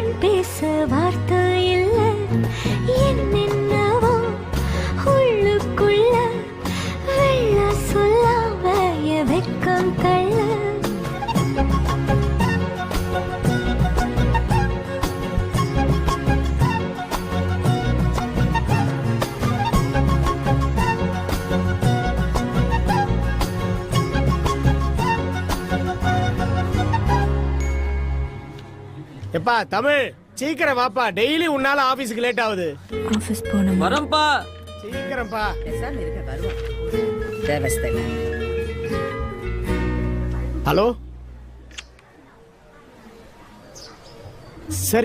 என் பேச வார்த்தை இல்ல, என்னென்னவோ உள்ளுக்குள்ள வெள்ள சொல்லாம என் வெக்கம் தள்ள. எப்பா தமிழ் சீக்கிரம் வாப்பா, டெய்லி உன்னால ஆபீஸ்க்கு லேட் ஆகுது. ஆபீஸ் போகணும். வரம்பா. சீக்கிரம்ப்பா. ஹலோ சரி.